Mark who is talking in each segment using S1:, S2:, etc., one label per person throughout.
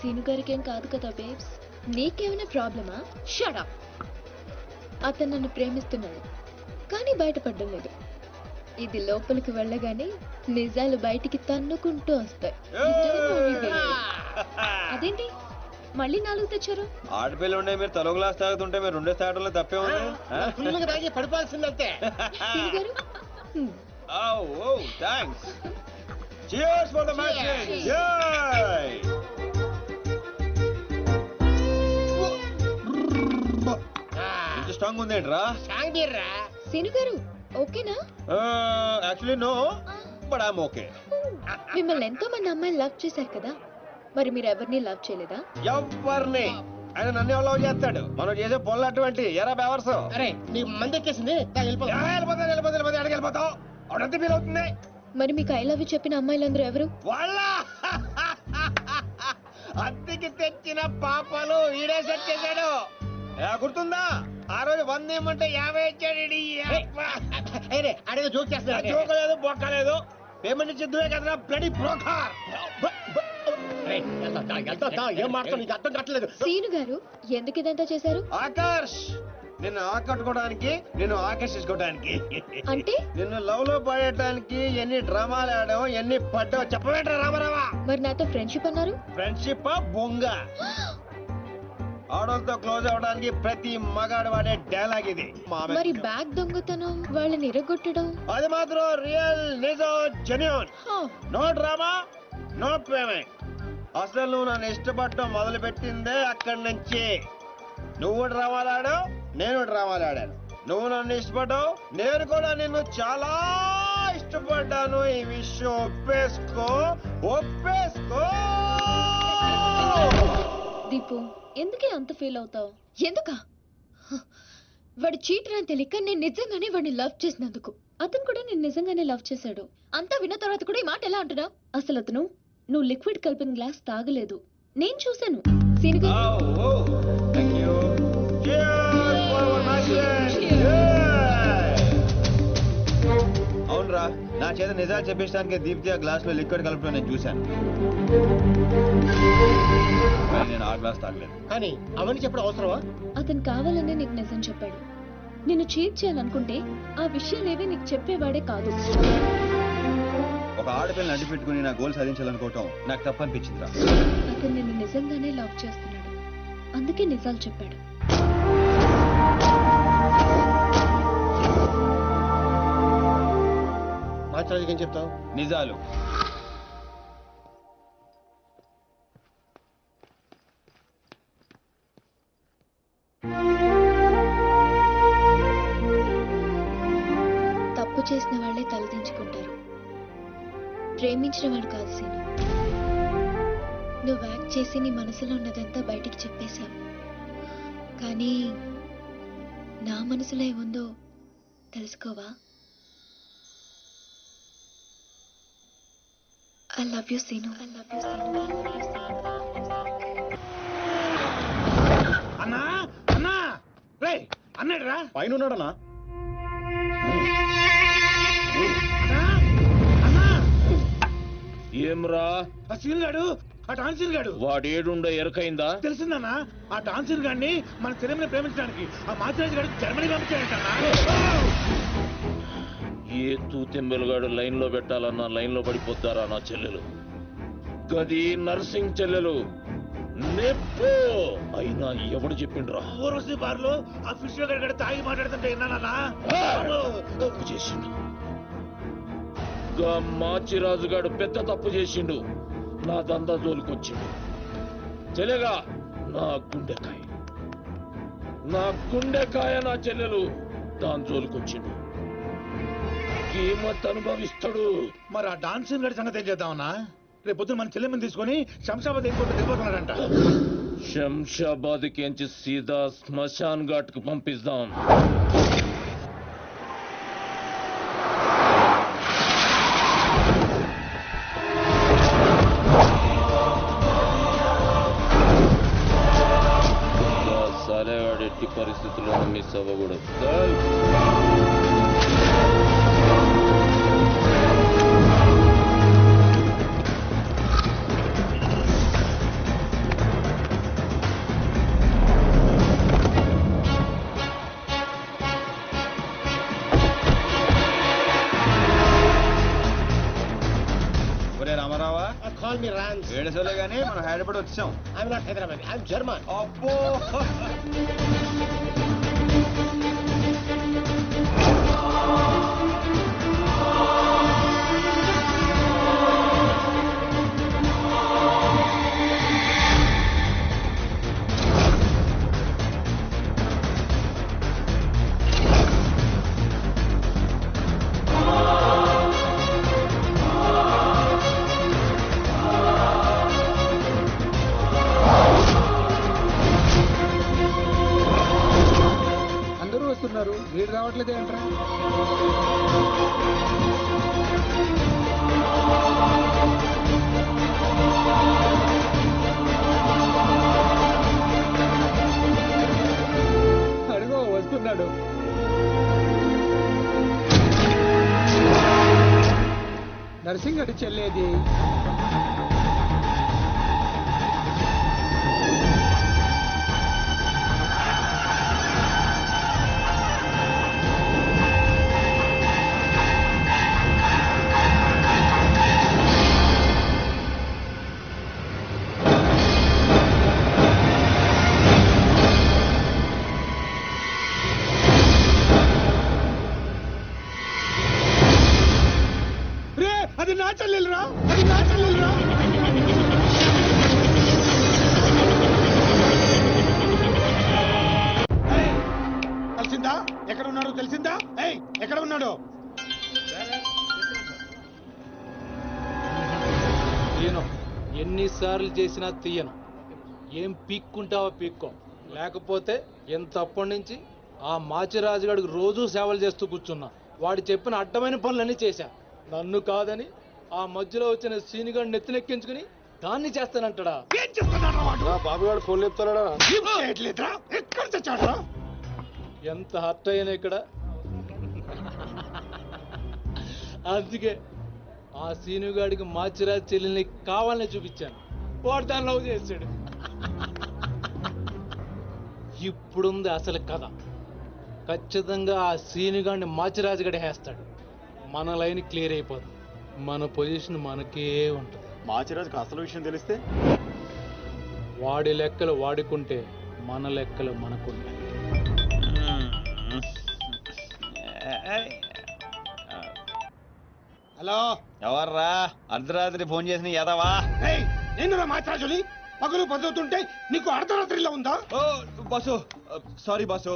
S1: Scene గారికి ఏం కాదు కదా బేబ్స్. నీకేమైనా ప్రాబ్లమా?
S2: Shut up.
S1: అతను నన్ను ప్రేమిస్తున్నాడు కానీ బయటపడడం లేదు. ఇది లోపలికి వెళ్ళగానే నిజాలు బయటికి తన్నుకుంటూ వస్తాయి. అదేంటి మళ్ళీ 4 తెచ్చారు?
S3: ఆడపిల్ల ఉండే మీరు తలో గ్లాస్ తాగుతుంటే మీరు 2 తాగడంలో తప్పే ఉంది.
S4: పడిపోవాల్సిందంతే.
S1: సీను గారు
S3: thanks. Cheers for the matches. Yay! ఇంత స్ట్రాంగ్ ఉందేంట్రా?
S1: సీను గారు ఓకేనా?
S3: Actually no, but I'm okay.
S1: మిమ్మల్ని ఎంతో మంది అమ్మాయిలు లవ్ చేశారు కదా, మరి మీరు ఎవరిని లవ్ చేయలేదా?
S3: ఎవరిని? ఆయన నన్ను లవ్ చేస్తాడు. మనం చేసే పనులు అటువంటి ఎరా బేవర్స్.
S4: అరే నీ మంది ఎక్కేసింది,
S3: వెళ్ళిపోతావు. అవునంత ఫీల్ అవుతుంది.
S1: మరి మీకు ఐ లవ్ యూ చెప్పిన అమ్మాయిలందరూ ఎవరు?
S3: వాళ్ళ అద్దెకి తెచ్చిన పాపలు ఈడే సెట్ చేశాడు. గుర్తుందా? ఆ రోజు 100 ఇమ్మంటే 50 ఇచ్చాడు.
S4: అడిగే జోక్ చేస్తా.
S3: జోకలేదు బొక్కలేదు. పేమెంట్ ఇచ్చిద్దువే కదరా బ్లడీ బ్రోకర్.
S4: ఏం మాట్లాడు, నీకు అర్థం కావట్లేదు.
S1: సీను గారు ఎందుకు ఇదంతా చేశారు?
S3: ఆకర్ష్, నిన్ను ఆకట్టుకోవడానికి, నిన్ను ఆకర్షించుకోవడానికి,
S1: అంటే
S3: నిన్ను లవ్ లో పడేయడానికి ఎన్ని డ్రామాలు ఆడావు, ఎన్ని పడ్డావు చెప్పవేంట్రా రామారావా?
S1: మరి నాతో ఫ్రెండ్షిప్ అన్నారు.
S3: ఫ్రెండ్షిప్ బొంగ. ఆడోళ్ళతో క్లోజ్ అవడానికి ప్రతి మగాడు వాడే డైలాగ్ ఇది.
S1: మరి బ్యాగ్ దొంగతనం, వాళ్ళని ఇరగొట్టడం,
S3: అది మాత్రం రియల్, నిజం, genuine. No drama, no payment. అసలు నువ్వు నన్ను ఇష్టపడటం మొదలు పెట్టిందే అక్కడి నుంచి. నువ్వు డ్రామాలు ఆడావు, నేను డ్రామాలు ఆడాను. నువ్వు నన్ను ఇష్టపడ్డావు, నేను కూడా నిన్ను చాలా ఇష్టపడ్డాను. ఈ విషయం ఒప్పేసుకో, ఒప్పేసుకో.
S1: దీపు ఎందుకే అంత ఫీల్ అవుతావు? ఎందుకా? వాడు చీటర్ అని తెలియక నేను నిజంగానే వాడిని లవ్ చేసినందుకు. అతను కూడా నేను నిజంగానే లవ్ చేశాడు. అంతా విన్న తర్వాత కూడా ఈ మాట ఎలా అంటున్నావు? అసలు అతను నువ్వు లిక్విడ్ కలిపిన గ్లాస్ తాగలేదు, నేను చూశాను.
S3: అవునరా, నా చేత నిజాలు చెప్పించడానికి దీప్తి ఆ గ్లాస్ లో లిక్విడ్ కలపడం నేను చూశాను. నేను ఆ గ్లాస్ తాగలేదు.
S4: కానీ అవన్నీ చెప్పడం అవసరమా?
S1: అతను కావాలనే నీకు నిజం చెప్పాడు. నిన్ను చీట్ చేయాలనుకుంటే ఆ విషయాలేవి నీకు చెప్పేవాడే కాదు.
S3: ఒక ఆడపిల్లని అడ్డు పెట్టుకుని నా గోల్ సాధించాలనుకోవటం నాకు తప్పనిపించిందిరా.
S1: అతను నిన్ను నిజంగానే లవ్ చేస్తున్నాడు, అందుకే నిజాలు చెప్పాడు.
S4: మాట్లాడేది ఏం చెప్తావు?
S3: నిజాలు.
S1: తప్పు చేసిన వాళ్ళే తలదించుకుంటారు, ప్రేమించిన వాడు కాదు సీను. నువ్వు యాక్ట్ చేసి నీ మనసులో ఉన్నదంతా బయటికి చెప్పేశావు, కానీ నా మనసులో ఏముందో తెలుసుకోవా? I love you, Sinu. I love you, Sinu.
S4: అన్నా అన్నా రే అన్నాడురా.
S3: పైన ఉన్నాడన్నా.
S5: ఏమ్రా
S4: ఆ సీన్ గాడు, ఆ డాన్సీన్ గాడు
S5: వాడేడుండో ఎరకైందా?
S4: తెలిసిందన్నా, ఆ డాన్సీన్ గాడిని మన సినిమాని ప్రేమించడానికి ఆ మాచిరాజు గారు జర్మనీ పంపించాడంటన్నా.
S5: ఏ తూతెంబెలుగాడు లైన్ లో పెట్టాలన్నా లైన్ లో పడిపోతారా నా చెల్లెలు? గది నర్సింగ్ చెల్లెలు నెప్పు అయినా ఎవడు చెప్పిండ్రా?
S4: ఊర్వశి బార్లో ఆ ఫిష్ గారు తాగి మాట్లాడుతుంటే విన్నానన్నా.
S5: తప్పు చేసిండు, గా మాచిరాజుగాడు పెద్ద తప్పు చేసిండు. నా దందా జోలికొచ్చిండు. చెల్లెగా నా గుండెకాయ, నా గుండెకాయ నా చెల్లెలు దాని జోలికొచ్చిండు. కీమత్ అనుభవిస్తాడు.
S4: మరి ఆ డాన్సింగ్ గారి సంగతి ఏం చేద్దామన్నా? రేపు పొద్దున మన చెల్లెమ్మని తీసుకొని శంషాబాద్ ఎయిర్పోర్ట్ వెళ్ళిపోతున్నాడంట.
S5: శంషాబాద్ కించి సీదా శ్మశాన్ ఘాట్ కు పంపిస్తాం. సాలేవాడు ఎట్టి పరిస్థితుల్లోనూ మిస్ అవ్వకూడదు.
S3: ఏడుసోలే గానీ మనం హైదరాబాద్ వచ్చాం.
S2: I'm not Hyderabad, I'm German.
S3: అబ్బో
S2: అందరూ వస్తున్నారు, వీడు రావట్లేదు ఏంట్రా? అడుగో వస్తున్నాడు. నర్సింగడి చెల్లేది. అది నా చెల్లెలురా, అది నా చెల్లెలురా. తెలిసిందా ఎక్కడ ఉన్నాడో? తెలిసిందా? ఏయ్ ఎక్కడ ఉన్నాడో?
S6: తీయను, ఎన్నిసార్లు చేసినా తీయను. ఏం పీక్కుంటావో పీక్కో, లేకపోతే ఎంతప్పటి నుంచి ఆ మాచిరాజుగాడికి రోజూ సేవలు చేస్తూ కూర్చున్నా. వాడు చెప్పిన అడ్డమైన పనులన్నీ చేశా. నన్ను కాదని ఆ మధ్యలో వచ్చిన సీనిగాడు నెత్తినెక్కించుకుని దాన్ని చేస్తానంటాడా?
S2: ఏం చేస్తున్నాడు వాడు?
S6: బాబు గారు ఫోన్ చెప్తాడా?
S2: ఏం చేయట్లేదురా? ఎక్కడ తెచ్చాడురా?
S6: ఎంత హర్ట్ అయ్యాను ఇక్కడ. అందుకే ఆ సీనుగాడికి మాచిరాజు చెల్లెల్ని కావాలని చూపించాను. వాడు దాన్ని లవ్ చేశాడు. ఇప్పుడుంది అసలు కథ. ఖచ్చితంగా ఆ సీనుగాడిని మాచిరాజు గడి వేస్తాడు. మన లైన్ క్లియర్ అయిపోతుంది. మన పొజిషన్ మనకే ఉంటుంది.
S7: మాచిరాజుకి అసలు విషయం తెలిస్తే
S6: వాడి లెక్కలు వాడుకుంటే మన లెక్కలు మనకుంటాయి.
S2: హలో,
S3: ఎవర్రా అర్ధరాత్రి ఫోన్ చేసిన యదవా?
S2: ఏయ్ నేను మాట్లాడుని పగలు పదువుతుంటే నీకు అర్ధరాత్రిలో ఉందా?
S3: Oh boss, sorry boss.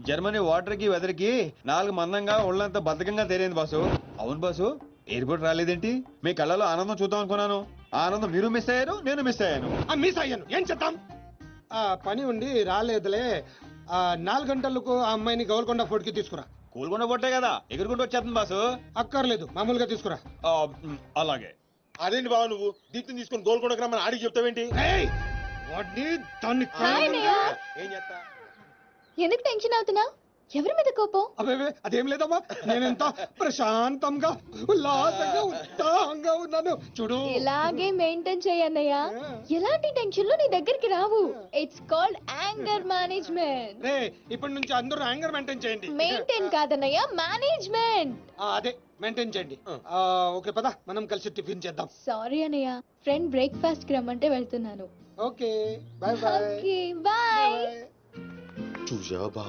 S3: Germany water కి వెదర్ కి 4 మందంగా ఒళ్ళంతా బద్ధకంగా తేలింది బాసు. అవును బాసు, ఎయిర్పోర్ట్ రాలేదేంటి? మీ కళ్ళలో ఆనందం చూద్దాం అనుకున్నాను. ఆ ఆనందం మీరు మిస్ అయ్యారు, నేను మిస్ అయ్యాను.
S2: మిస్ అయ్యాను, ఏం చేద్దాం? పని ఉండి రాలేదులే. 4 గంటలకు ఆ అమ్మాయిని గౌల్కొండ ఫోర్ట్ కి తీసుకురా.
S3: కూల్గొండ పొట్టే కదా, ఎగురుకుంటూ వచ్చేస్తుంది బాసు.
S2: అక్కర్లేదు, మామూలుగా తీసుకురా.
S3: అలాగే.
S7: అదేంటి బావ నువ్వు దీప్తిని తీసుకొని గోల్కొండకు రమ్మని ఆడికి చెప్తావేంటి?
S2: ఏయ్, వాడిని దాన్ని
S1: హాయ్ అన్నయ్య.
S7: ఏం చేస్తా?
S1: ఎందుకు టెన్షన్ అవుతున్నా? ఎవరి మీద కోపం?
S2: అబే అదేం లేదమ్మా, నేనెంత ప్రశాంతంగా ఉల్లాసంగా ఉత్సాహంగా ఉన్నాను చూడు.
S1: ఇలాగే మెయింటైన్ చేయన్నయ్య. ఎలాంటి టెన్షన్లు నీ దగ్గరికి రావు. It's called anger management.
S2: రే ఇప్పటి నుంచి అందరూ యాంగర్ మెయింటైన్ చేయండి.
S1: మెయింటైన్ కాదన్నయ్య, మేనేజ్మెంట్.
S2: అదే మెయింటైన్ చేయండి. ఓకే పద మనం కలిసి టిఫిన్ చేద్దాం.
S1: సారీ అన్నయ్య, ఫ్రెండ్ బ్రేక్ఫాస్ట్ కి రమ్మంటే వెళ్తున్నాను.
S2: Okay bye bye.
S1: Okay bye.
S8: చూసావా బా,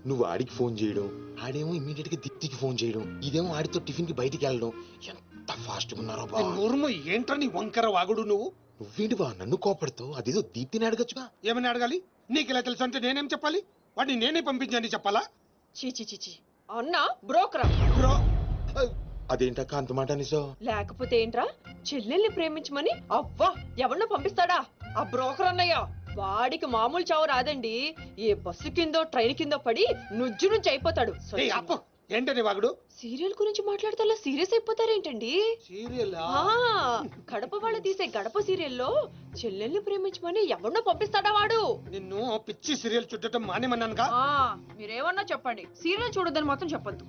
S8: నువ్వు ఆడికి ఫోన్ చేయడం, ఆడేమో ఇమీడియట్ గా దీప్తికి ఫోన్ చేయడం, ఇదేమో ఆడితో టిఫిన్ కి బయటికి వెళ్ళడం. ఎంత ఫాస్ట్ గా ఉన్నారో బా.
S2: నోరుము ఏంట్రా నీ వంకర వాగుడు నువ్వు?
S8: నువ్వేంటి బా నన్ను కోపడతావు? అదేదో దీప్తిని అడగచ్చుగా.
S2: ఏమని అడగాలి? నీకు ఇలా తెలుసు అంటే నేనేం చెప్పాలి? వాడిని నేనే పంపించండి చెప్పాలా?
S9: చీచి చీచి అన్నా బ్రోకరా?
S2: బ్రో
S8: అదేంటక్క అంత మాట అనేసో?
S9: లేకపోతే ఏంట్రా, చెల్లెల్ని ప్రేమించమని అవ్వా ఎవరినో పంపిస్తాడా ఆ బ్రోకర్ అన్నయ్య? వాడికి మామూలు చావు రాదండి. ఏ బస్సు కిందో ట్రైన్ కిందో పడి నుజ్జు నుంచి అయిపోతాడు.
S2: ఏయ్ అప్పు, ఏంటని వాగుడు?
S9: సీరియల్ గురించి మాట్లాడితే అలా సీరియస్ అయిపోతారేంటండి?
S2: సీరియల్
S9: కడప వాళ్ళు తీసే గడప సీరియల్లో చెల్లెల్ని ప్రేమించమని ఎవరినో పంపిస్తాడా వాడు?
S2: నిన్ను పిచ్చి సీరియల్ చుట్టడం మానేమన్నానుగా.
S9: మీరేమన్నా చెప్పండి, సీరియల్ చూడొద్దని మాత్రం చెప్పొద్దు.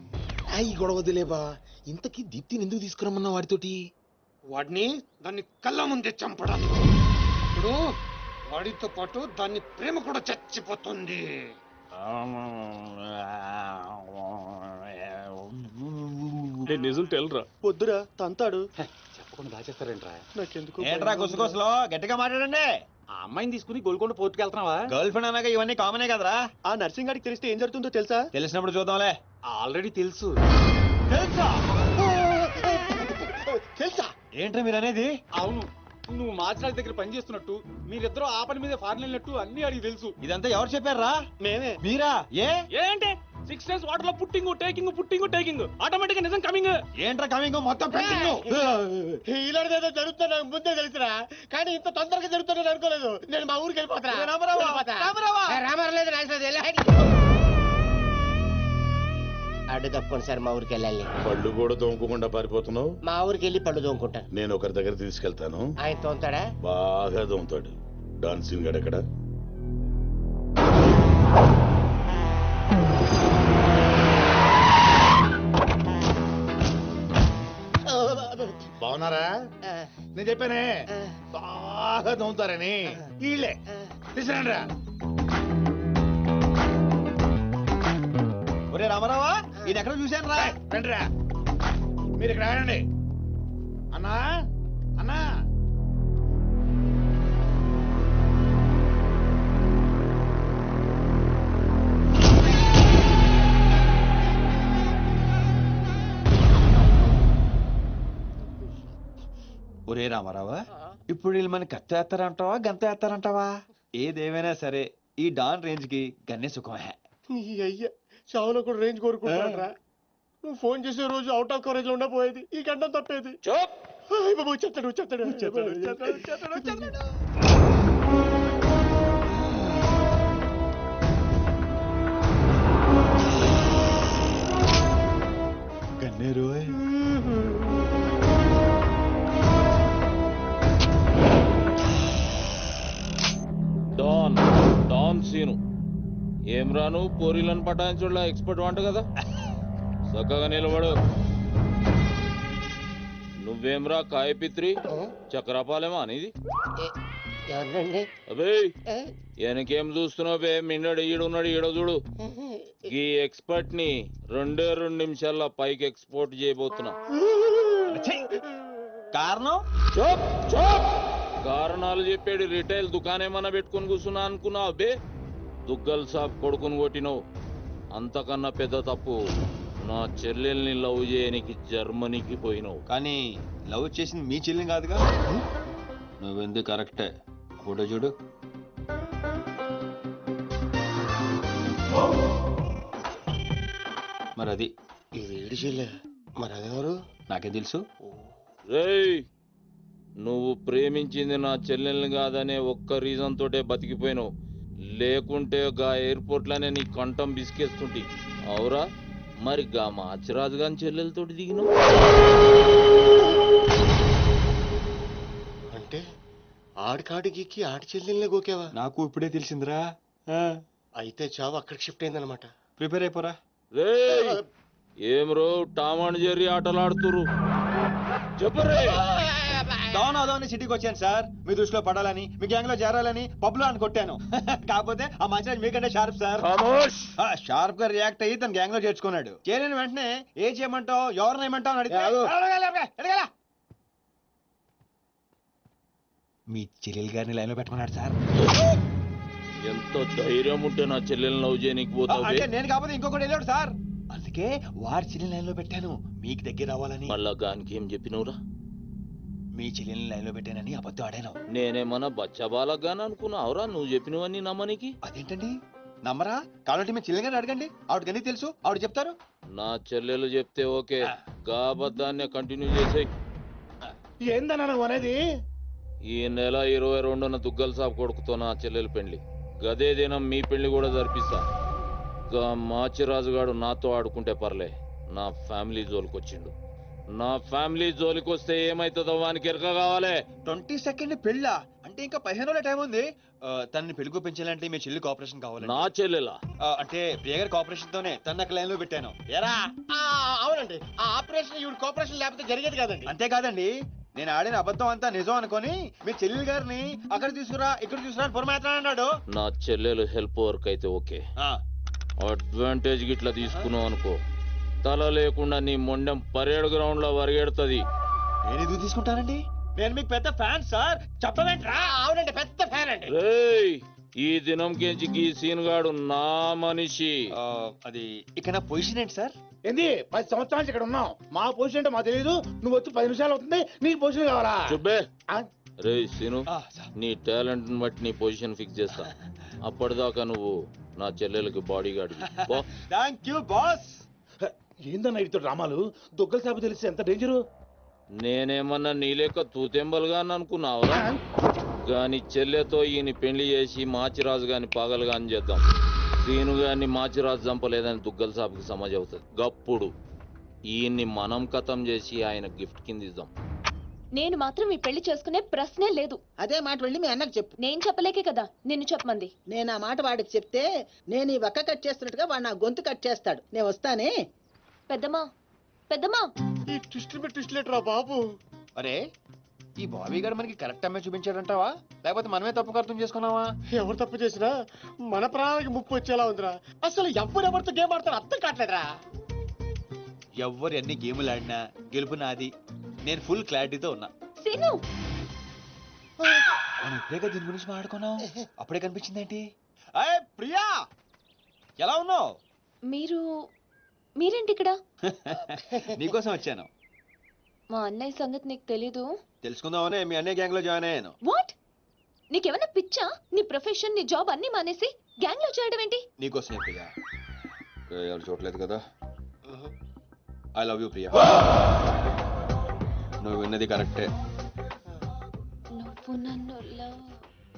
S8: ఈ గొడవదిలేబా. ఇంతకీ దీప్తిని ఎందుకు తీసుకురమ్మన్నా వాడితోటి?
S2: వాడిని దాన్ని కళ్ళ ముందే చంపడం. ఇప్పుడు వాడితో పాటు దాన్ని ప్రేమ కూడా చచ్చిపోతుంది.
S7: నిజం తెలరా? వద్దురా తంతాడు.
S4: చెప్పకుండా దాచేస్తారేంట్రా?
S7: నాకెందుకు
S3: ఏంట్రా గుసగుసలో గట్టిగా మాట్లాడండి.
S4: ఆ అమ్మాయిని తీసుకుని గోల్కొండ పోర్టుకి వెళ్తున్నావా?
S3: గర్ల్ ఫ్రెండ్ అన్నాక ఇవన్నీ కామనే కదరా.
S7: ఆ నర్సింగ్ గారికి తెలిస్తే ఏం జరుగుతుందో తెలుసా?
S3: తెలిసినప్పుడు చూద్దాంలే.
S4: ఆల్రెడీ తెలుసు.
S3: తెలుసా?
S7: తెలుసా?
S3: ఏంట్రా మీరు అనేది?
S4: అవును, నువ్వు మాచిరాజు దగ్గర పని చేస్తున్నట్టు, మీరిద్దరూ ఆ పని మీద ఫారెన్ వెళ్ళినట్టు అన్ని అడిగి తెలుసు.
S3: ఇదంతా ఎవరు చెప్పారా?
S7: మేమే.
S3: మీరా?
S4: ఏంటి 6 days వాటర్ లో టేకింగ్ ఆటోమేటిక్ నిజం కమింగ్.
S3: ఏంట్రా కమింగ్ మొత్తం పెండింగ్.
S7: ఇలాంటిదేదో జరుగుతున్నా ముందే తెలుసురా, కానీ ఇంత తొందరగా జరుగుతుందని అనుకోలేదు. నేను మా ఊరికి వెళ్ళిపోతా.
S3: రామారావు
S7: లేదు
S10: అడ్డు తప్పుకోండి సార్, మా ఊరికి వెళ్ళాలి.
S5: పళ్ళు కూడా తోముకోకుండా పారిపోతున్నావు.
S10: మా ఊరికి వెళ్ళి పళ్ళు తోముకుంటాను.
S5: నేను ఒకరి దగ్గర తీసుకెళ్తాను,
S10: ఆయన తోముతాడా?
S5: బాగా తోముతాడు. డాన్సింగ్ గడ ఎక్కడ? బాగున్నారా? నేను చెప్పానే బాగా తోముతారని. వీళ్ళే తీసుకురండి రా.
S3: ఒరే రామారావా, ఈయన ఎక్కడ చూశాను రా.
S5: రండి రా, మీరు ఇక్కడ ఆగండి. అన్నా అన్నా,
S3: ఒరే రామారావా, ఇప్పుడు వీళ్ళు మన కత్తి వేస్తారంటావా గంత వేస్తారంటావా? ఏదేమైనా సరే ఈ డాన్ రేంజ్ కి గన్నే సుఖమే.
S7: నీ అయ్యా చావులో కూడా రేంజ్ కోరుకుంటారా? నువ్వు ఫోన్ చేసే రోజు అవుట్ ఆఫ్ కవరేజ్ లో ఉండపోయేది, ఈ గంటం తప్పేది. చెప్తాడు.
S3: గన్నేరు
S5: డాన్ సీను ఏం రాను పోరీలను పటాయించడంలో ఎక్స్పర్ట్ వంట కదా. చక్కగా నిలబడు. నువ్వేమ్రా కాయపిత్రి చక్రపాలేమా అనేది?
S10: ఎవరండి?
S5: అబే వెనకేం చూస్తున్నావు బే? మిన్నడు ఈడున్నాడు, ఈడో చూడు. ఈ ఎక్స్పర్ట్ ని 2 నిమిషాల్లో పైకి ఎక్స్పోర్ట్ చేయబోతున్నా.
S3: కారణం?
S5: కారణాలు చెప్పాడు. రిటైల్ దుకాణేమన్నా పెట్టుకుని కూర్చున్నా అనుకున్నావు బే? దుగ్గల్ సాబ్ కొడుకుని కొట్టినావు. అంతకన్నా పెద్ద తప్పు నా చెల్లెల్ని లవ్ చేయనికి జర్మనీకి పోయినావు.
S3: కానీ లవ్ చేసింది మీ చెల్లి కాదుగా. నువ్వెందుకు కరెక్టే. ఫోటో చూడు. మరి అది
S10: ఈ వీడి చెల్లె, మరి అదెవరు?
S3: నాకే తెలుసు.
S5: రేయ్, నువ్వు ప్రేమించింది నా చెల్లెల్ని కాదనే ఒక్క రీజన్ తోటే బతికిపోయినావు. లేకుంటే గా ఎయిర్పోర్ట్ లోనే నీ కంఠం బిసికేస్తుంటి. అవురా? మరి గా మాచిరాజు గాని చెల్లెలతోటి దిగినావు.
S10: అంటే ఆడికాడికి ఆడి చెల్లెల్ని గోకేవా?
S3: నాకు ఇప్పుడే తెలిసిందిరా.
S10: అయితే చావు అక్కడికి షిఫ్ట్ అయిందనమాట.
S3: ప్రిపేర్ అయిపోరా.
S5: రేయ్, ఏం రో టామ్ అండ్ జెర్రీ ఆటలాడుతురు? చెప్పరే.
S3: డాన్ అదోని సిటీకి వచ్చాను సార్, మీ దృష్టిలో పడాలని, మీ గ్యాంగ్ లో చేరాలని పబ్ లో అని కొట్టాను. కాకపోతే ఆ మంచి మీకంటే షార్ప్ సార్. షార్ప్ గా రియాక్ట్ అయ్యి తన గ్యాంగ్ లో చేర్చుకున్నాడు. చేరిన వెంటనే ఏ చేయమంటావు, ఎవరిని ఏమంటావు అని అడిగితే మీ చెల్లెలు గారిని లైన్ లో పెట్టమన్నాడు సార్.
S5: ఎంత ధైర్యం ఉంటే నా చెల్లెల్ని లవ్ చేయనికి పోతావు?
S3: అంటే నేను కాకపోతే ఇంకొకటి వెళ్ళాడు సార్, అందుకే వారి చెల్లెలు లైన్ లో పెట్టాను మీకు దగ్గర రావాలని.
S5: మళ్ళా గానికి ఏం చెప్పినవురా?
S3: మీ చెల్లెల్ని లైన్ లో పెట్టానని అబద్ధం ఆడాను.
S5: నేనేమన్నా బచ్చబాలగాని అనుకున్నావురా నువ్వు చెప్పినవన్నీ నమ్మనికి?
S3: అదేంటండి నమ్మరా? కావాలంటే మీ చెల్లెలు గారిని అడగండి, ఆవిడకి అన్ని తెలుసు, ఆవిడ చెప్తారు.
S5: నా చెల్లెలు చెప్తే ఓకే, గా అబద్ధాన్ని కంటిన్యూ చేసే.
S4: ఏందన్నా నువ్వు అనేది?
S5: ఈ నెల 22న దుగ్గల్ సాబ్ కొడుకుతో నా చెల్లెలు పెళ్లి. గదే దినం మీ పెళ్లి కూడా జరిపిస్తా. గా మాచిరాజుగాడు నాతో ఆడుకుంటే పర్లే, నా ఫ్యామిలీ జోలికొచ్చిండు. నా ఫ్యామిలీ జోలికొస్తే ఏమైతుందో వానికి ఎరక కావాలి.
S3: 22nd పెళ్ళా? అంటే ఇంకా 15 రోజుల టైం ఉంది. తనని పెళ్లి పెంచాలంటే మీ చెల్లి కోఆపరేషన్ కావాలి.
S5: నా చెల్లెలా?
S3: అంటే ప్రియ గారి కోఆపరేషన్ తోనే తన లైన్ లో పెట్టాను. ఎరా?
S10: అవునండి, ఆ ఆపరేషన్ ఈవిడ కోఆపరేషన్ లేకపోతే జరిగేది కాదండి.
S3: అంతేకాదండి, నేను ఆడిన అబద్ధం అంతా నిజం అనుకొని మీ చెల్లెలు గారిని అక్కడ తీసుకురా ఇక్కడ తీసుకురా పొరమాట్లాడు.
S5: నా చెల్లెలు హెల్ప్ వర్క్ అయితే ఓకే, అడ్వాంటేజ్ గిట్లా తీసుకున్నావు అనుకో, తల లేకుండా నీ మొండెం పరేడ్ గ్రౌండ్ లో వరిగెడుతుంది.
S3: నేను ఎందుకు తీసుకుంటానండి? నేను మీకు పెద్ద ఫ్యాన్ సార్. చెప్పవేంట్రా?
S10: అవునండి పెద్ద ఫ్యాన్ అండి.
S5: రేయ్ ఈ దినం కెంచి ఈ సీన్ గాడు నా మనిషి.
S3: అది ఇక నా పొజిషన్ ఏంటి సార్?
S4: ఏంది 10 సంవత్సరాల నుంచి ఇక్కడ ఉన్నాం. మా పొజిషన్ అంటే మాకు తెలియదు. నువ్వు వచ్చి 10 నిమిషాలు అవుతుంది, నీకు పొజిషన్ కావాలా?
S5: చుబ్బే.
S4: ఆ?
S5: రే సీను, నీ టాలెంట్ బట్టి నీ పొజిషన్ ఫిక్స్ చేస్తా. అప్పటిదాకా నువ్వు నా చెల్లెలకి body guard.
S3: Thank you boss.
S4: ఏందన్నా ఇటు డ్రామాలు? దొగ్గల సాబు తెలిస్తే ఎంత డేంజరు.
S5: నేనేమన్నా నీ లెక్క తూతెంబలుగా అనుకున్నావురా? గాని చెల్లెతో ఈయన పెళ్లి చేసి మాచిరాజు గాని పాగలు గాని చేద్దాం. సీను గాని మాచిరాజు చంపలేదని దుగ్గల సాబుకి సమాజ్ అవుతుంది. గప్పుడు ఈయన్ని మనం కథం చేసి ఆయన గిఫ్ట్ కింద ఇద్దాం.
S1: నేను మాత్రం ఈ పెళ్లి చేసుకునే ప్రశ్నే లేదు.
S11: అదే మాట వెళ్ళి మీ అన్నకు చెప్పు.
S1: నేను చెప్పలేకే కదా నిన్ను చెప్పమంది.
S11: నేను ఆ మాట వాడికి చెప్తే నేను ఈ వక్క కట్ చేస్తున్నట్టుగా వాడు నా గొంతు కట్ చేస్తాడు. నేను వస్తానే.
S1: పెద్దమ్మా పెద్దమ్మా.
S7: ఈ ట్విస్ట్ లేటరా బాబు.
S3: అరే ఈ బాబీ గారు మనకి కరెక్ట్ అమ్మాయి చూపించాడంటావా, లేకపోతే మనమే తప్పుగా అర్థం చేసుకున్నావా?
S7: ఎవరు తప్పు చేసినా మన ప్రాణానికి ముప్పు వచ్చేలా ఉందిరా. అసలు ఎవరెవరితో గేమ్ ఆడతారో అర్థం కావట్లేదురా.
S3: ఎవరు ఎన్ని గేములు ఆడినా గెలుపు నాది. నేను ఫుల్ క్లారిటీతో ఉన్నా.
S1: సీను
S3: మనం ఇప్పుడే దీని గురించి మాట్లాడుకున్నాం, అప్పుడే కనిపించింది ఏంటి? ప్రియా ఎలా ఉన్నావు?
S1: మీరేంటి ఇక్కడ?
S3: నీకోసం వచ్చాను.
S1: మా అన్నయ్య సంగతి నీకు తెలీదు.
S3: తెలుసుకుందామనే మీ అన్నయ్య గ్యాంగ్ లో జాయిన్ అయ్యాను.
S1: వాట్? నీకేమైనా పిచ్చా? నీ ప్రొఫెషన్ నీ జాబ్ అన్ని మానేసి గ్యాంగ్ లో చేయడం ఏంటి?
S3: నీకోసమే ప్రియా. ఎవరు చూడలేదు కదా. I love you Priya. నువ్వు విన్నది కరెక్టే.
S1: నువ్వు నన్ను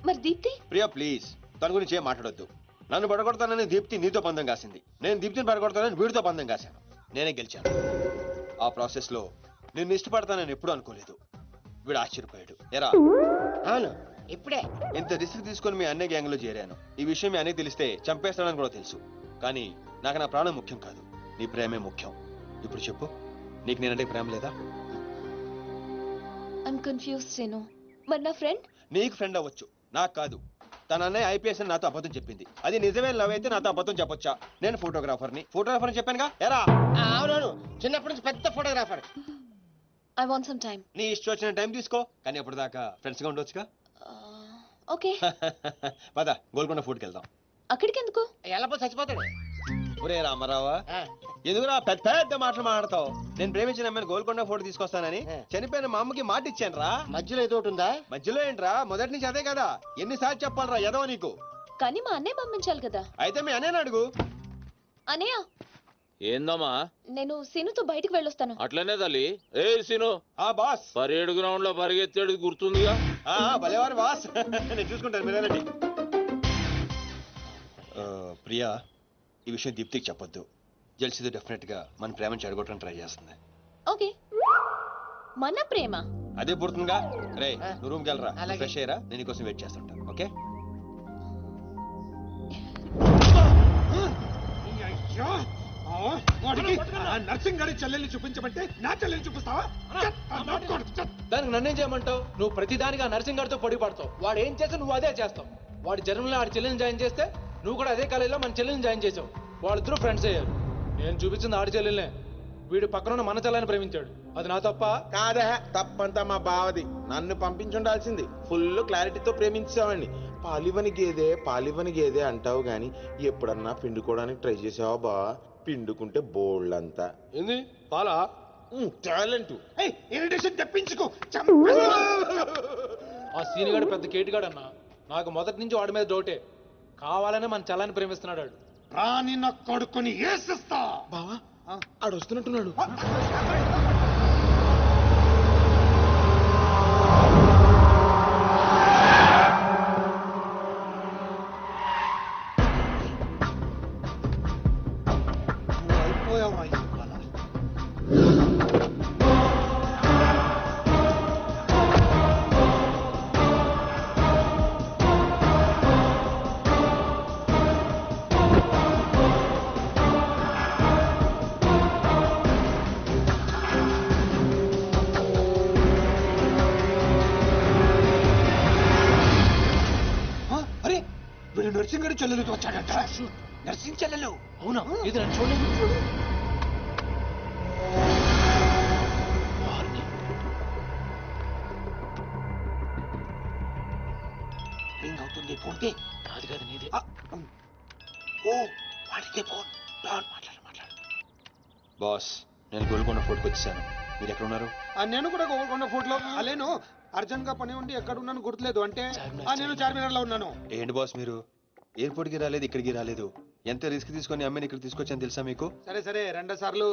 S1: మరి దీప్తి?
S3: ప్రియా ప్లీజ్ తన గురించి ఏం మాట్లాడొద్దు. నన్ను పడగొడతానని దీప్తి నీతో పందెం కాసింది. నేను దీప్తిని పడగొడతానని వీడితో పందెం కాశాను. నేనే గెలిచాను. ఆ ప్రాసెస్ లో నిన్ను ఇష్టపడతానని ఎప్పుడు అనుకోలేదు. వీడు ఆశ్చర్యపోయాడు. ఎరా?
S10: అవును ఇప్పుడే
S3: ఇంత రిస్క్ తీసుకొని మీ అన్నయ్య గ్యాంగ్ లో చేరాను. ఈ విషయం మీ అన్నయ్య తెలిస్తే చంపేస్తాడని కూడా తెలుసు. కానీ నాకు నా ప్రాణం ముఖ్యం కాదు, నీ ప్రేమే ముఖ్యం. ఇప్పుడు చెప్పు, నీకు నేనంటే ప్రేమ లేదా?
S1: I'm confused Seenu. మరి నా ఫ్రెండ్?
S3: నీకు ఫ్రెండ్ అవ్వచ్చు, నాకు కాదు. తన అన్నయ్య ఐపీఎస్ అని నాతో అబద్ధం చెప్పింది. అది నిజమే లవ్ అయితే నాతో అబద్ధం చెప్పొచ్చా? నేను ఫోటోగ్రాఫర్ని చెప్పానుగా. ఎరా?
S10: అవునవును చిన్నప్పటి నుంచి పెద్ద photographer.
S1: I want some time.
S3: నీ ఇష్టం వచ్చిన టైం తీసుకో, కానీ అప్పటిదాకా ఫ్రెండ్స్ గా ఉండొచ్చుగా.
S1: ఓకే.
S3: పద గోల్కొండ ఫుడ్కి వెళ్దాం.
S1: అక్కడికి ఎందుకు?
S10: ఎలా చచ్చిపోతాడు.
S3: ఒరే రామారావా, ఎందుకురా పెద్ద పెద్ద మాటలు మాట్లాడతావు? నేను ప్రేమించిన అమ్మాయిని గోల్కొండ ఫోటో తీసుకొస్తానని చనిపోయిన మా అమ్మకి మాట ఇచ్చాను రా.
S10: మధ్యలో ఏదో ఒకటి ఉందా?
S3: మధ్యలో ఏంట్రా, మొదటి నుంచి అదే కదా. ఎన్నిసార్లు చెప్పాలరా ఎదవ నీకు?
S1: కానీ మా అన్నయ్య పంపించాలి కదా.
S3: అయితే మీ అన్నయ్యని అడుగు.
S1: అన్నయ్య
S5: ఏందమ్మా?
S1: నేను సీనుతో బయటికి వెళ్ళొస్తాను.
S5: అట్లనే తల్లి. ఏ సీను,
S3: ఆ బాస్
S5: పరేడ్ గ్రౌండ్ లో పరిగెత్తాడు గుర్తుందిగా?
S3: భలేవారు బాస్. నేను చూసుకుంటాను, మీరేనండి. ప్రియా, ఈ విషయం దీప్తికి చెప్పొద్దు. జెల్సీతో డెఫినెట్ గా మన ప్రేమను చెడగొట్టడానికి ట్రై చేస్తుంది.
S1: ఓకే. మన ప్రేమ
S3: అదే పుడుతుందిగా. రే నువ్వు రూమ్కి వెళ్ళరా, ఫ్రెష్ అయ్యరా, నేను నీకోసం వెయిట్ చేస్తుంటా. ఓకే?
S2: నర్సింగ్ గారి చెల్లెల్ని చూపించమంటే నా చెల్లెల్ని చూపిస్తావా?
S6: దానికి నన్నేం చేయమంటావు? నువ్వు ప్రతిదానికి ఆ నర్సింగ్ గారితో పొడి పడతావు. వాడు ఏం చేస్తే నువ్వు అదే చేస్తావు. వాడి జన్మలో ఆడి చెల్లెని జాయిన్ చేస్తే నువ్వు కూడా అదే కాలేజీలో మన చెల్లెని జాయిన్ చేసావు. వాళ్ళిద్దరూ ఫ్రెండ్స్ అయ్యారు. నేను చూపించింది ఆడి చెల్లెలనే. వీడు పక్కన మన చెల్లని ప్రేమించాడు. అది నా తప్ప
S8: కాదా? తప్పంతా మా బావది. నన్ను పంపించుండాల్సింది. ఫుల్ క్లారిటీతో ప్రేమించావండి. పాలివని గేదే అంటావు గాని ఎప్పుడన్నా పిండుకోవడానికి ట్రై చేసావా బా? పిండుకుంటే బోల్డ్
S6: ఏంది పాలా?
S8: టాలెంట్.
S2: ఇరిటేషన్ తెప్పించుకో.
S6: ఆ సీనిగాడు పెద్ద కేటుగాడు అన్న. నాకు మొదటి నుంచి వాడి మీద డౌటే. కావాలనే మన చెల్లని ప్రేమిస్తున్నాడు.
S2: రాని నా కొడుకుని ఏసిస్తా.
S8: బావా ఆడు వస్తున్నట్టున్నాడు.
S2: అయిపోయావా? అరే వీడు నర్సింగ్ గారి చెల్లెలతో వచ్చాడట. నర్సింగ్ చెల్లెలు?
S6: అవునా? ఇది నన్ను చూడలేదు.
S8: రింగ్ అవుతుంది ఫోన్కి.
S5: కాదు కాదు నీదే.
S8: ఓ వాడితే ఫోన్. మాట్లాడు.
S12: బాస్, నేను గోల్కొండ ఫోర్ట్కి వచ్చేసాను. మీరు ఎక్కడ ఉన్నారు?
S2: నేను కూడా గోల్కొండ ఫోర్ట్లో అలేను. అర్జెంట్ గా పని ఉండి ఎక్కడ ఉన్నాను గుర్తులేదు. అంటే నేను చార్మినార్ లో ఉన్నాను.
S12: ఏంటి బాస్ మీరు ఎయిర్పోర్ట్కి రాలేదు, ఇక్కడికి రాలేదు. ఎంత రిస్క్ తీసుకొని అమ్మాయిని ఇక్కడ తీసుకొచ్చాను తెలుసా మీకు?
S2: సరే 2 సార్లు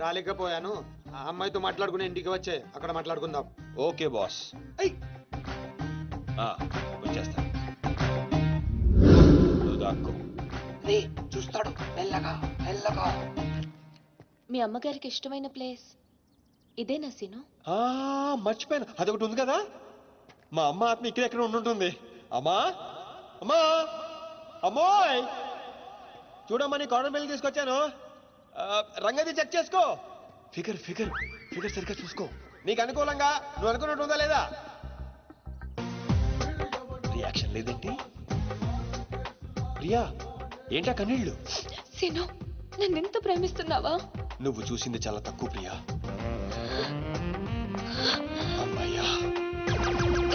S2: రాలేకపోయాను. ఆ అమ్మాయితో మాట్లాడుకుని ఇంటికి వచ్చే అక్కడ మాట్లాడుకుందాం.
S12: ఓకే బాస్, వచ్చేస్తా. నువ్వు దాక్కో.
S8: చూస్తాడు మెల్లగా.
S1: మీ అమ్మగారికి ఇష్టమైన ప్లేస్ ఇదేనా సీను?
S12: మర్చిపోయాను, అదొకటి ఉంది కదా. మా అమ్మ ఆత్మ ఇక్కడ ఉండుంటుంది. అమ్మా అమ్మా అమ్మోయ్, చూడమ్మా నీ కాటన్ బిల్ తీసుకొచ్చాను. రంగది చెక్ చేసుకో. ఫిగర్ సరిగ్గా చూసుకో. నీకు అనుకూలంగా నువ్వు అనుకున్నట్టు ఉందా లేదా? రియాక్షన్ లేదేంటి? ప్రియా, ఏంటా కన్నీళ్ళు?
S1: సీను, నన్ను ఎంత ప్రేమిస్తున్నావా?
S12: నువ్వు చూసింది చాలా తక్కువ ప్రియా. అమ్మాయ్యా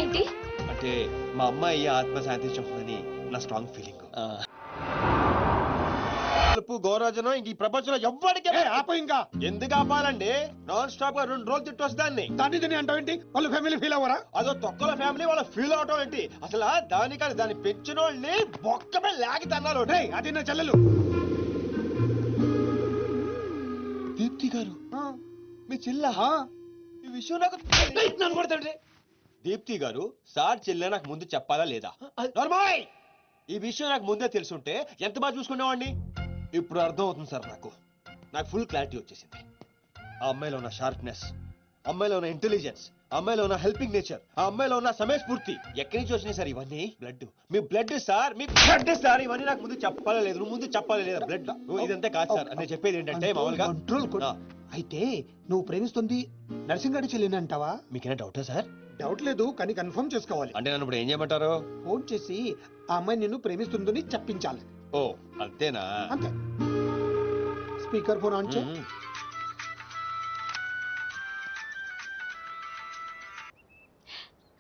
S1: ఏంటి
S12: అంటే మా అమ్మాయి ఆత్మ శాంతించుకుందని నా స్ట్రాంగ్ ఫీలింగ్. గౌరాజనం ఇంక ఈ ప్రపంచంలో ఎవ్వడికి
S2: ఆపో ఇంకా.
S12: ఎందుకు ఆపాలండి? నాన్ స్టాప్ గా 2 రోజులు తిట్టు వస్తాన్ని.
S2: దాన్ని అంటావేంటి? వాళ్ళ ఫ్యామిలీ ఫీల్ అవ్వరా?
S12: అదో తొక్కల ఫ్యామిలీ వాళ్ళ ఫీల్ అవటం ఏంటి? అసలు దానికని దాన్ని పెంచిన వాళ్ళని బొక్కమే లాగి తన్నారు.
S2: అది నా చెల్లెలు
S12: దీప్తి గారు. మీ చెల్ల ఈ విషయం నాకు నన్ను కొడతాడు. దీప్తి గారు, సార్ చెల్లె నాకు ముందు చెప్పాలా లేదా? నార్మల్, ఈ విషయం నాకు ముందే తెలుసుంటే ఎంత బాగా చూసుకునేవాడిని. ఇప్పుడు అర్థం అవుతుంది సార్. నాకు ఫుల్ క్లారిటీ వచ్చేసింది. ఆ అమ్మాయిలో ఉన్న షార్ప్నెస్, అమ్మాయిలో ఉన్న ఇంటెలిజెన్స్, అమ్మాయిలో ఉన్న హెల్పింగ్ నేచర్, ఆ అమ్మాయిలో ఉన్న సమయస్ఫూర్తి ఎక్కడి నుంచి వచ్చినాయి సార్ ఇవన్నీ? బ్లడ్, మీ బ్లడ్ సార్, మీ బ్లడ్ సార్. ఇవన్నీ నాకు ముందు చెప్పాలా లేదు? నువ్వు ముందు చెప్పాలా లేదా? బ్లడ్ ఇదంతా కాదు సార్. నేను చెప్పేది ఏంటంటే మామూలుగా
S2: అయితే నువ్వు ప్రేమిస్తుంది నర్సింగడి చెల్లిని అంటావా?
S12: మీకేనా డౌటా సార్?
S2: డౌట్ లేదు, కానీ కన్ఫర్మ్ చేసుకోవాలి.
S12: అంటే నన్ను ఇప్పుడు ఏం చేయమంటారు?
S2: ఫోన్ చేసి ఆ అమ్మాయి నిన్ను ప్రేమిస్తుందని చెప్పించాలి.
S12: ఓ అంతేనా?
S2: అంతే. స్పీకర్ ఫోన్ ఆన్ చే.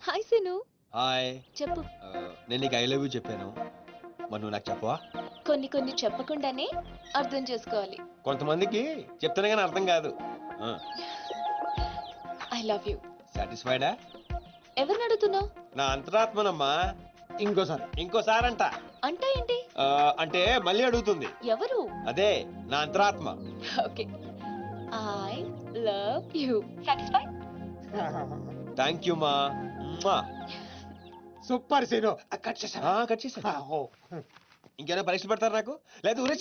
S1: హాయ్ సీను.
S12: హాయ్.
S1: చెప్పు.
S12: నేను నీకు ఐ లవ్ యూ చెప్పాను, మరి నువ్వు నాకు చెప్పవా?
S1: కొన్ని చెప్పకుండానే అర్థం చేసుకోవాలి.
S12: కొంతమందికి చెప్తానే కానీ అర్థం కాదు.
S1: I love you.
S12: సాటిస్ఫైడా?
S1: ఎవరిని అడుగుతున్నావు?
S12: నా అంతరాత్మనమ్మా. ఇంకోసారి అంట.
S1: అంటే ఏంటి?
S12: అంటే మళ్ళీ అడుగుతుంది.
S1: ఎవరు?
S12: అదే నా అంతరాత్మ.
S1: Okay, I love you. Satisfy?
S12: Thank you మా.
S2: Super scene.
S12: కట్ చేసా. ఇంకేమైనా పరీక్షలు పెడతారు నాకు? లేదా ఊరే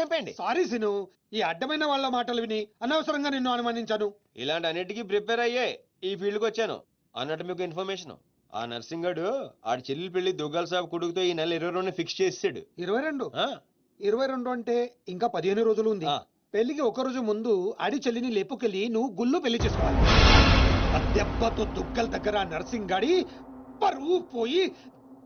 S12: చెప్పండి.
S2: సారీ సీను, ఈ అడ్డమైన వాళ్ళ మాటలు విని అనవసరంగా నిన్ను అనుమానించాను.
S12: ఇలాంటి అన్నిటికీ ప్రిపేర్ అయ్యే ఈ ఫీల్డ్కి వచ్చాను. అన్నట్టు మీకు ఇన్ఫర్మేషన్, ఆ నర్సింగడు ఆడి చెల్లి పెళ్లి దుగ్గాల సాబ్ కొడుకుతో ఈ నెల 22 ఫిక్స్ చేసాడు.
S2: 22 అంటే ఇంకా 15 రోజులు ఉంది. పెళ్లికి 1 రోజు ముందు ఆడి చెల్లిని లేపుకెళ్ళి నువ్వు గుళ్ళు పెళ్లి చేసుకోవాలి. ఆ దెబ్బతో దుగ్గల దగ్గర నర్సింగ్ గాడి పరువు పోయి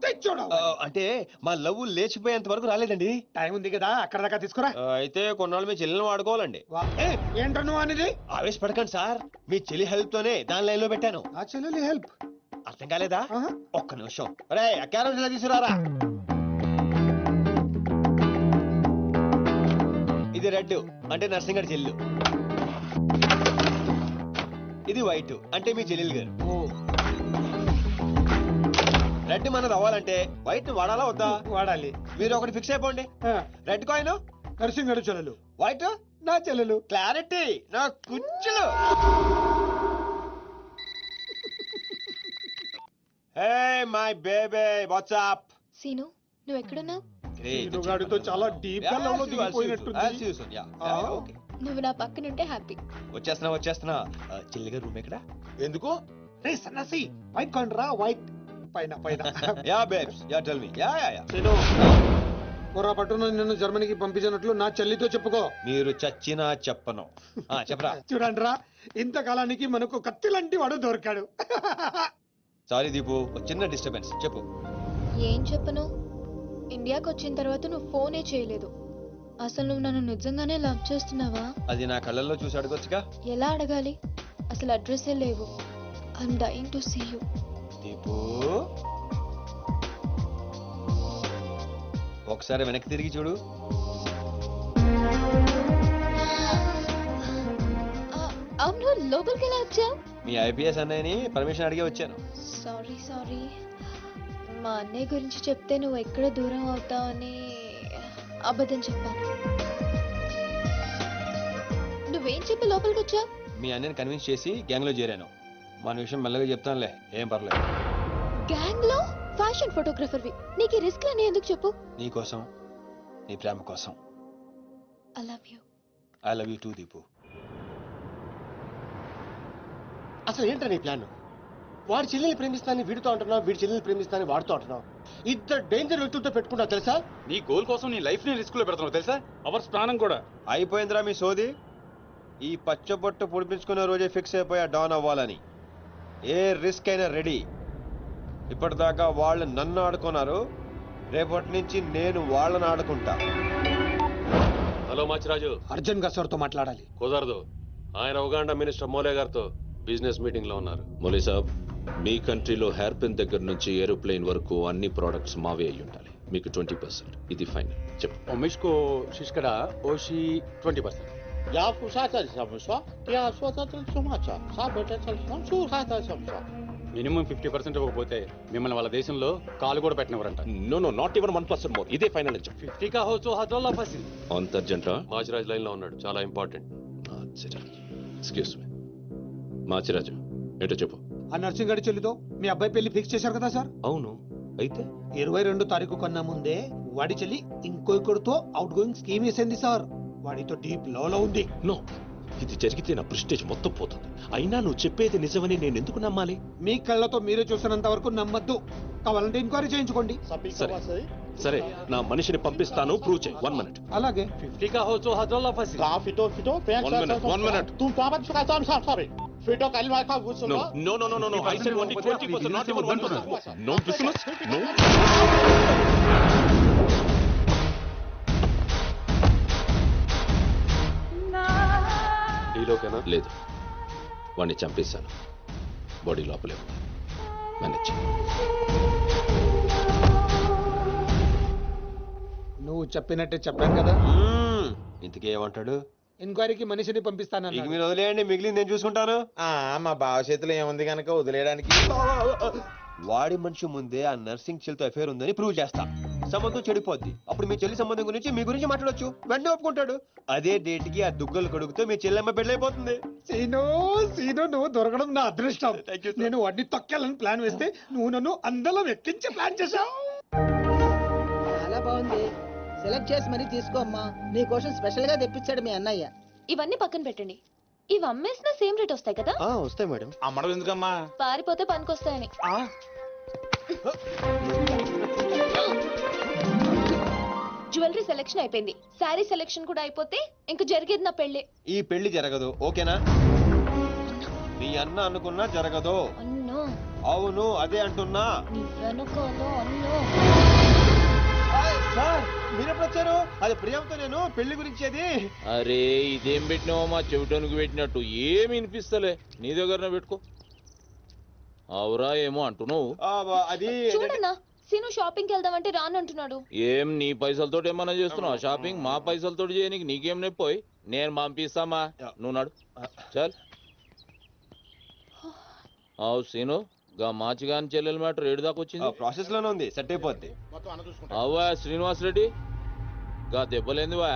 S2: తెచ్చోడు.
S12: అంటే మా లవ్ లేచిపోయేంత వరకు రాలేదండి.
S2: టైం ఉంది కదా, అక్కడ దాకా తీసుకురా.
S12: అయితే కొన్నాళ్ళు మీ చెల్లెని వాడుకోవాలండి.
S2: ఏంటో నువ్వు అనేది?
S12: ఆవేశపడకండి సార్, మీ చెల్లి హెల్ప్ తోనే దాని లైన్ లో పెట్టాను.
S2: ఆ చెల్లెలి హెల్ప్
S12: అర్థం కాలేదా? ఒక్క నిమిషం. రే క్యారెట్ తీసుకురారా. ఇది రెడ్ అంటే నర్సింగడి చెల్లు, ఇది వైట్ అంటే మీ చెల్లెలు గారు. రెడ్ మనది అవ్వాలంటే వైట్ వాడాలా వద్దా?
S2: వాడాలి.
S12: మీరు ఒకటి ఫిక్స్ అయిపోండి. రెడ్ కాయిన్
S2: నర్సింగడు చెల్లెలు,
S12: వైట్
S2: నా చెల్లెలు.
S12: క్లారిటీ నా కుచ్చులు. Hey my baby, what's up?
S1: Seenu, నువ్వు ఎక్కడున్నావు?
S2: గాడితో చాలా డీప్ గా లవ్ లో దిగిపోయినట్టుంది.
S1: నువ్వు నా పక్కనుంటే హ్యాపీ.
S12: వచ్చేస్తున్నా. చెల్లిగా రూమ్ ఎక్కడ? ఎందుకు?
S2: రే సన్నాసి, వైట్ కాయిన్ రా. వైట్ పైన.
S12: Yeah babes, yeah tell me. Yeah.
S2: పొరపాటున నిన్ను జర్మనీకి పంపించినట్లు నా చెల్లితో చెప్పుకో.
S12: మీరు చచ్చినా చెప్పను. చెప్పరా.
S2: చూడండి రా, ఇంతకాలానికి మనకు కత్తి లాంటి వాడు దొరికాడు.
S12: సారీ దీపు, చిన్న డిస్టర్బెన్స్. చెప్పు.
S1: ఏం చెప్పను? ఇండియాకి వచ్చిన తర్వాత నువ్వు ఫోనే చేయలేదు. అసలు నువ్వు నన్ను నిజంగానే లవ్ చేస్తున్నావా?
S12: అది నా కళ్ళల్లో చూసి అడగొచ్చుగా.
S1: ఎలా అడగాలి? అసలు అడ్రస్సే లేవు. I'm dying to see you.
S12: Deepu ఒకసారి వెనక్కి తిరిగి చూడు.
S1: అవును లోపలికి ఎలా వచ్చావు?
S12: మీ ఐపీఎస్ అన్నయ్యని పర్మిషన్ అడిగి వచ్చాను.
S1: సారీ సారీ, మా అన్నయ్య గురించి చెప్తే నువ్వు ఎక్కడ దూరం అవుతావని అబద్ధం చెప్పాను. నువ్వేం చెప్పి లోపలికి వచ్చావు?
S12: మీ అన్నయ్యని కన్విన్స్ చేసి గ్యాంగ్ లో చేరాను. మన విషయం మెల్లగా చెప్తానులే, ఏం పర్లేదు.
S1: గ్యాంగ్ లో ఫ్యాషన్ ఫోటోగ్రఫర్వి, నీకు రిస్క్ అని ఎందుకు చెప్పు?
S12: నీ కోసం, నీ ప్రేమ కోసం.
S1: I love you.
S12: I love you two Deepu.
S7: అసలు ఏంటో నీ ప్లాన్? వాడి చెల్లెల్ని ప్రేమిస్తానని వీడితో అంటున్నావు, వీడి చెల్లెల్ని ప్రేమిస్తానని వాడితో అంటున్నావు. ఇద్దరు డేంజర్ వ్యక్తులతో పెట్టుకున్నావు తెలుసా?
S13: నీ గోల్ కోసం నీ లైఫ్ ని రిస్క్ లో పెడుతున్నావు తెలుసా? అవర్స్ ప్రాణం కూడా.
S12: అయిపోయిందిరా మీ సోది. ఈ పచ్చబొట్టు పొడిపించుకునే రోజే ఫిక్స్ అయిపోయా డాన్ అవ్వాలని. ఏ రిస్క్ అయినా రెడీ. ఇప్పటిదాకా వాళ్ళు నన్ను ఆడుకున్నారు, రేపటి నుంచి నేను వాళ్ళని ఆడుకుంటా.
S14: హలో మాచిరాజు,
S2: అర్జున్ గా సార్తో మాట్లాడాలి.
S14: కుదరదు, ఆయన ఉగాండా మినిస్టర్ మోలే గారితో బిజినెస్ మీటింగ్ లో ఉన్నారు.
S5: మోలీ సాబ్, మీ కంట్రీలో హెయిర్ పిన్ దగ్గర నుంచి ఏరోప్లేన్ వరకు అన్ని ప్రోడక్ట్స్ మావే అయి ఉండాలి. మీకు 20%. ఇది ఫైనల్. చెప్పు.
S13: ఒమిష్కో శిష్కడ ఓషి 20%.
S7: యా ఫుషాచల్ సమస్య యా స్వతత్ర సమాచ సాబెటల్ సంసూహాత సంస
S13: మినిమం 50% ఇవ్వకపోతే మిమ్మల్ని వాళ్ళ దేశంలో కాలు కూడా పెట్టినవరంట.
S14: No no, not even 1% more. ఇదే ఫైనల్ అని చెప్పు.
S13: 50 కా హో తో హజోలా ఫసి.
S5: అంత అర్జెంటా?
S14: మాచిరాజ్ లైన్ లో ఉన్నాడు, చాలా ఇంపార్టెంట్.
S5: Excuse me. మాచిరాజు, ఏంటో చెప్పు.
S2: ఆ నర్సింగ్ గడి చెల్లితో మీ అబ్బాయి పెళ్లి ఫిక్స్ చేశారు కదా సార్?
S5: అవును, అయితే
S2: 22 తారీఖు కన్నా ముందే వాడి చెల్లి ఇంకొకరితో అవుట్ గోయింగ్ స్కీమ్ వేసింది సార్. వాడితో డీప్ లో ఉంది.
S14: నో, ఇది జరిగితే నా ప్రెస్టేజ్ మొత్తం పోతుంది. అయినా నువ్వు చెప్పేది నిజమని నేను ఎందుకు నమ్మాలి?
S2: మీ కళ్ళతో మీరే చూసినంత వరకు నమ్మద్దు. కావాలంటే ఎంక్వైరీ చేయించుకోండి.
S14: సరే సరే, నా మనిషిని పంపిస్తాను, ప్రూవ్ చేయి. 1 minute.
S2: అలాగే.
S13: 50 కా హో తో హజోలా ఫసి.
S7: కా ఫిటో ఫిటో ప్యాంక్
S14: 1 minute.
S7: తు తాబత్ సుకా సామ్ సారీ ఫిటో కలిమా కా గుసో.
S14: No no no no no no. I said only 20%, not even 1%. No business. No. డీలోకేనా?
S5: లేదు, వాడిని చంపేశాను. బాడీ లోపలే ఉంది. మేనేజ్.
S2: నువ్వు చెప్పినట్టే చెప్పాను కదా.
S12: ఇంతకీ ఏమంటాడు?
S2: ఎంక్వైరీకి మనిషిని పంపిస్తానన్నా.
S12: ఇక మీరు వదిలేయండి, మిగిలింది నేను చూసుకుంటాను.
S8: మా బావ చేతిలో ఏముంది కనుక వదిలేయడానికి.
S12: వాడి మనిషి ముందే ఆ నర్సింగ్ చెల్లితో అఫేర్ ఉందని ప్రూవ్ చేస్తా. సంబంధం చెడిపోద్ది. అప్పుడు మీ చెల్లి సంబంధం గురించి మీ గురించి మాట్లాడొచ్చు. వెంటనే ఒప్పుకుంటాడు. అదే డేట్ కి ఆ దుగ్గలు కొడుకుతో మీ చెల్లెమ్మ పెళ్ళైపోతుంది.
S2: సీను నువ్వు దొరకడం నా అదృష్టం. నేను వాడిని తొక్కాలని ప్లాన్ వేస్తే నువ్వు నన్ను అందరం ఎక్కించి ప్లాన్ చేశావు.
S11: చాలా బాగుంది. సెలెక్ట్ చేసి మరీ తీసుకో అమ్మా. నీ కోసం స్పెషల్ గా తెప్పించాడు మీ అన్నయ్య.
S1: ఇవన్నీ పక్కన పెట్టండి. ఇవి అమ్మేసిన సేమ్ రేట్ వస్తాయి కదా?
S7: వస్తాయి మేడం.
S13: అమ్మడం ఎందుకమ్మా?
S1: పారిపోతే పనికొస్తాయని. జ్యువెలరీ సెలెక్షన్ అయిపోయింది, శారీ సెలెక్షన్ కూడా అయిపోతే ఇంక జరిగేది నా పెళ్లి.
S12: ఈ పెళ్లి జరగదు, ఓకేనా? నీ అన్న అనుకున్నా జరగదు.
S1: అన్నో.
S12: అవును, అదే అంటున్నా.
S1: నీ వెనకాల అన్నో.
S12: సార్ మీరెప్పుడు వచ్చారు? అది ప్రియాంతో నేను పెళ్లి గురించి. అది
S5: అరే, ఇదేం పెట్టినావో మా చెవిటోనికి పెట్టినట్టు ఏమి వినిపిస్తలే. నీ దగ్గరనే పెట్టుకో. అవురా ఏమో అంటున్నావు.
S12: అది
S1: చూడన్నా, సీను షాపింగ్కి వెళ్దామంటే రానంటున్నాడు.
S5: ఏం నీ పైసలతోటి ఏమన్నా చేస్తున్నావు షాపింగ్? మా పైసలతోటి చేయనీకి నీకేం నొప్పోయి? నేను పంపిస్తామా, నువ్వు నడు. చల్. అవు సీను, గా మాచిగాని చెల్లెల మ్యాటర్ ఏడు దాకా వచ్చింది.
S12: ప్రాసెస్ లోనే ఉంది, సెట్ అయిపోద్ది.
S5: అవ్వా శ్రీనివాస్ రెడ్డి, గా దెబ్బలేందివా?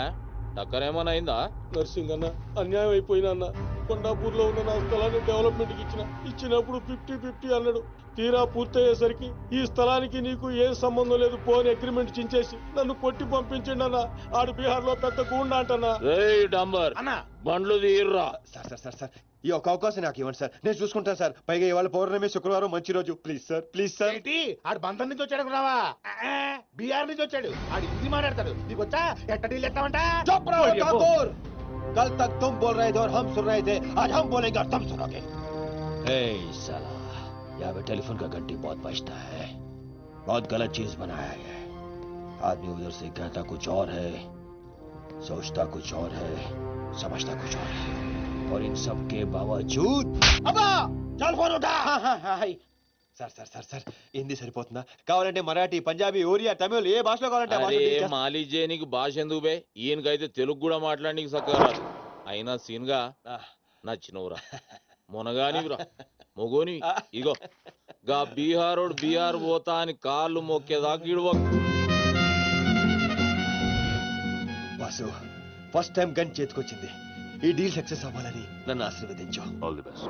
S5: టక్కరేమన్నా అయిందా?
S7: నర్సింగ్ అన్న అన్యాయం అయిపోయినా అన్న. కొండాపూర్ లో ఉన్న నా స్థలాన్ని డెవలప్మెంట్ కి ఇచ్చినప్పుడు 50-50 అన్నాడు. తీరా పూర్తయ్యేసరికి ఈ స్థలానికి నీకు ఏం సంబంధం లేదు పోని అగ్రిమెంట్ చించేసి నన్ను కొట్టి పంపించండి అన్న. ఆడు బీహార్ లో పెద్ద గూండా అంటన్నా.
S5: రేయ్ డంబర్, బండ్లు తీర్రా.
S12: సార్ ఈ ఒక అవకాశం నాకు ఇవ్వండి సార్, నేను చూసుకుంటాను సార్. పైగా ఇవాళ పౌర్ణమి, శుక్రవారం మంచి రోజు. Please sir, please sir.
S4: ఆడు బంధం నుంచి వచ్చాడు రావా? బీహార్ నుంచి వచ్చాడు. ఆడు హిందీ మాట్లాడతాడు. నీకు వచ్చా? ఎట్ట డీల్ ఎత్తామంటా?
S12: कल तक तुम बोल रहे थे और हम सुन रहे थे, आज हम बोलेंगे और तुम सुनोगे.
S14: साला, यहाँ पे टेलीफोन का घंटी बहुत बजता है. बहुत गलत चीज बनाया है. आदमी उधर से कहता कुछ और है, सोचता कुछ और है, समझता कुछ और है, और इन सब के बावजूद
S12: अब्बा चल फोन उठा. Sir sir sir sir Hindi సరిపోతుందా? కావాలంటే మరాఠీ, పంజాబీ, ఒరియా, తమిళ్ ఏ భాషలో కావాలంటే ఆ భాషలో
S5: అరే
S12: teach చేస్తా.
S5: మాలిజే నీకు భాష ఎందుకు బే? ఈయనకైతే తెలుగు కూడా మాట్లాడనీకి చక్కగా రాదు. అయినా సీన్గా నచ్చినవురా, మునగానివిరా, మొగోని. ఇగో గా బీహారోడు బీహార్ పోతా అని కాళ్ళు మొక్కేదాకా ఇడవకు.
S12: వాసు, ఫస్ట్ టైం గన్ చేతికొచ్చింది. ఈ డీల్ సక్సెస్ అవ్వాలని నన్ను ఆశీర్వదించు.
S15: All the best.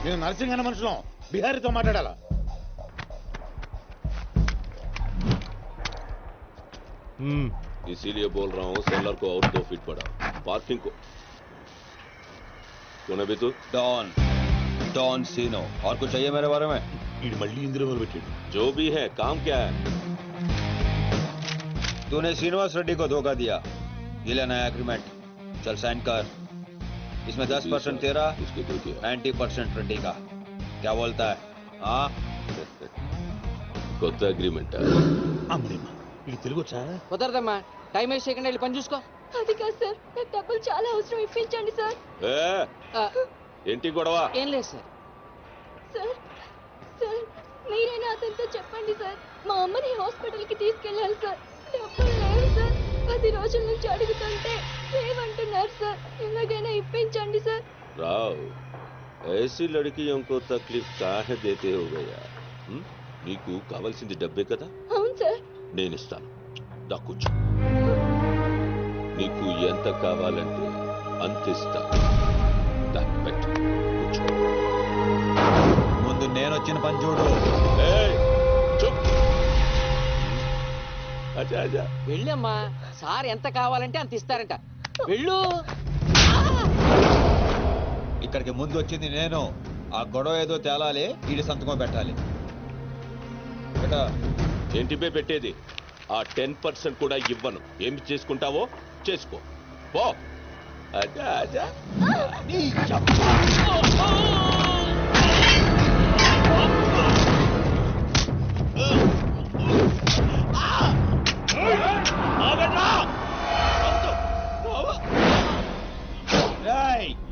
S4: నేను నరసింహ మనుషులం బిహారీతో మాట్లాడాలా?
S15: इसीलिए बोल रहा हूँ सेलर को और 2 फीट बढ़ा, पार्किंग को. कौन है तू?
S14: डॉन डॉन सीनो. और कुछ चाहिए मेरे बारे में?
S4: मल्ली इंद्र में बैठे.
S15: जो भी है, काम क्या है?
S14: तूने श्रीनिवास रेड्डी को धोखा दिया. ये ले नया एग्रीमेंट. चल साइन कर. इसमें 10% तेरा, 90% रेड्डी का. क्या बोलता है? हाँ
S15: కొత్త అగ్రిమెంట్.
S4: ఇది తెలుగు వచ్చా?
S16: కుదరదమ్మా, టైం వేస్ట్ చేయకుండా వెళ్ళి పని చూసుకో.
S1: అది కాదు సార్, నాకు డబ్బులు చాలా అవసరం, ఇప్పించండి సార్.
S15: ఏంటి గొడవ?
S16: ఏం లేదు సార్.
S1: సార్ సార్ మీరైనా అతనితో చెప్పండి సార్, మా అమ్మని హాస్పిటల్కి తీసుకెళ్ళాలి సార్. డబ్బులు లేవు సార్, 10 రోజుల నుంచి అడుగుతుంటే లేవంటున్నారు సార్. ఎలాగైనా ఇప్పించండి సార్.
S15: రావ్, ऐसी लड़कियों को तकलीफ काहे देते हो गया? నీకు కావాల్సింది డబ్బే కదా?
S1: అవును సార్.
S15: నేను ఇస్తాను, దా కూర్చో. నీకు ఎంత కావాలంటే అంత ఇస్తా. దాన్ని పెట్టు, కూర్చో.
S14: ముందు నేను వచ్చిన పని చూడు.
S15: అచ్చా అచ్చా,
S16: వెళ్ళమ్మా, సార్ ఎంత కావాలంటే అంత ఇస్తారంట. వెళ్ళు.
S14: ఇక్కడికి ముందు వచ్చింది నేను. ఆ గొడవ ఏదో తేలాలి, ఈడి సంతకం పెట్టాలి.
S15: ఏంటి పే పెట్టేది? ఆ 10% కూడా ఇవ్వను. ఏమి చేసుకుంటావో చేసుకో, పో. అచ్చా అచ్చా.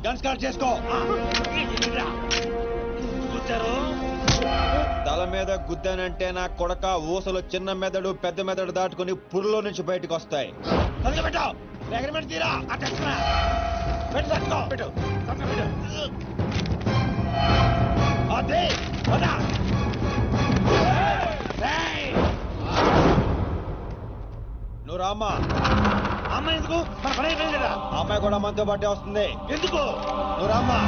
S14: గన్ స్టార్ట్ చేసుకో. తల మీద గుద్దానంటే నా కొడక ఊసలు చిన్న మెదడు పెద్ద మెదడు దాటుకుని పురులో నుంచి బయటకు వస్తాయి. నువ్వు రామ్మా.
S4: అమ్మాయి ఎందుకు? మన పని అయిపోయింది కదా.
S14: అమ్మాయి కూడా మనతో పాటే వస్తుంది.
S4: ఎందుకు?
S14: నువ్వు రామ్మా.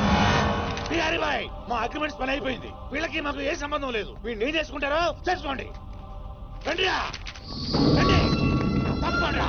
S4: బిహారీ బాయ్, మా అగ్రిమెంట్స్ పని అయిపోయింది. వీళ్ళకి మాకు ఏ సంబంధం లేదు. వీళ్ళు ఏం చేసుకుంటారో చేసుకోండి. రండిరా, రండి, తప్పకుండా.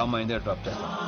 S14: డ్రామా అయిందే డ్రాప్ చేస్తాను